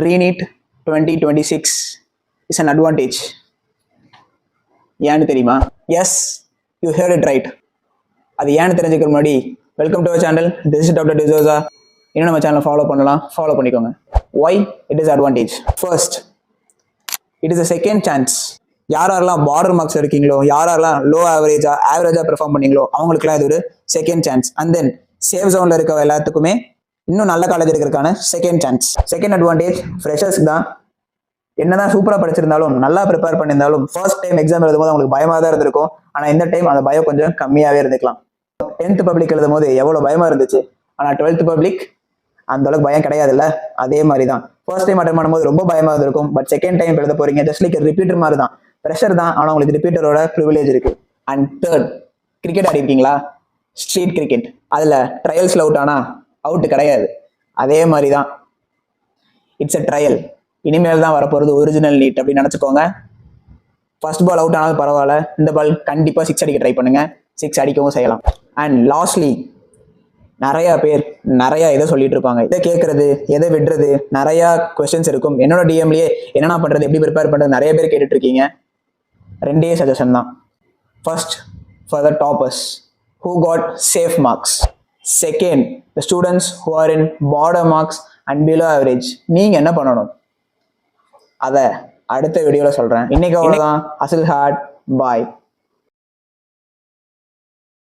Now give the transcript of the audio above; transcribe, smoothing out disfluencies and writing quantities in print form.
ReNEET 2026 is an advantage. ஏன்னு தெரியுமா? Yes, you heard it right. அது ஏன்னு தெரிஞ்சுக்கிற முன்னாடி welcome to our channel. This is doctor D'Souza. இன்னும் நம்ம சேனலை ஃபாலோ பண்ணலாம், ஃபாலோ பண்ணிக்கோங்க. Why it is advantage? First, it is a second chance. யாரெல்லாம் பார்டர் மார்க்ஸ் இருக்கீங்களோ, யாரெல்லாம் லோ ஆவரேஜாக பெர்ஃபார்ம் பண்ணீங்களோ அவங்களுக்குலாம் இது ஒரு second chance. And then safe ஜோனில் இருக்க எல்லாத்துக்குமே இன்னும் நல்ல காலேஜ் இருக்கிறதுக்கான செகண்ட் சான்ஸ். செகண்ட் அட்வான்டேஜ் ஃப்ரெஷர்ஸ்க்கு தான். என்னதான் சூப்பராக படிச்சிருந்தாலும், நல்லா ப்ரிப்பேர் பண்ணியிருந்தாலும், ஃபர்ஸ்ட் டைம் எக்ஸாம் எழுதும் போது அவங்களுக்கு பயமாக தான் இருந்திருக்கும். ஆனால் இந்த டைம் அந்த பயம் கொஞ்சம் கம்மியாகவே இருந்துக்கலாம். 10th பப்ளிக் எழுதும் போது எவ்வளோ பயமாக இருந்துச்சு, ஆனால் 12th பப்ளிக் அந்த அளவுக்கு பயம் கிடையாதுல்ல. அதே மாதிரி தான் ஃபர்ஸ்ட் டைம் அட்டன் பண்ணும்போது ரொம்ப பயமாக இருந்திருக்கும். பட் செகண்ட் டைம் எழுத போறீங்க, ஜஸ்ட் லைக் ரிப்பீட்டர் மாதிரி தான். ப்ரெஷர் தான், ஆனால் உங்களுக்கு ரிப்பீட்டரோட ப்ரிவிலேஜ் இருக்கு. அண்ட் தேர்ட், கிரிக்கெட் ஆடிருக்கீங்களா? ஸ்ட்ரீட் கிரிக்கெட், அதில் ட்ரையல்ஸில் அவுட் ஆனால் அவுட்டு கிடையாது. அதே மாதிரி தான் இட்ஸ் அ ட்ரையல். இனிமேல் தான் வரப்போகிறது ஒரிஜினல் நீட் அப்படின்னு நினச்சிக்கோங்க. ஃபர்ஸ்ட் பால் அவுட் ஆனாலும் பரவாயில்ல, இந்த பால் கண்டிப்பாக 6 அடிக்க ட்ரை பண்ணுங்க. 6 அடிக்கவும் செய்யலாம். அண்ட் லாஸ்ட்லி, நிறையா பேர் நிறையா இதை சொல்லிட்டு இருப்பாங்க. இதை கேட்கறது, எதை விடுறது, நிறையா கொஸ்டின்ஸ் இருக்கும். என்னோட டிஎம்லேயே என்னென்ன பண்ணுறது, எப்படி ப்ரிப்பேர் பண்ணுறது நிறைய பேர் கேட்டுட்டு இருக்கீங்க. 2 சஜஷன் தான். First, for the toppers who got safe marks. Second, the students who are in border marks and below average. நீங்க என்ன பண்ணணும் அதை அடுத்த வீடியோல சொல்றேன். இன்னைக்கு அவ்வளவுதான். ஹசில் ஹார்ட், பாய்.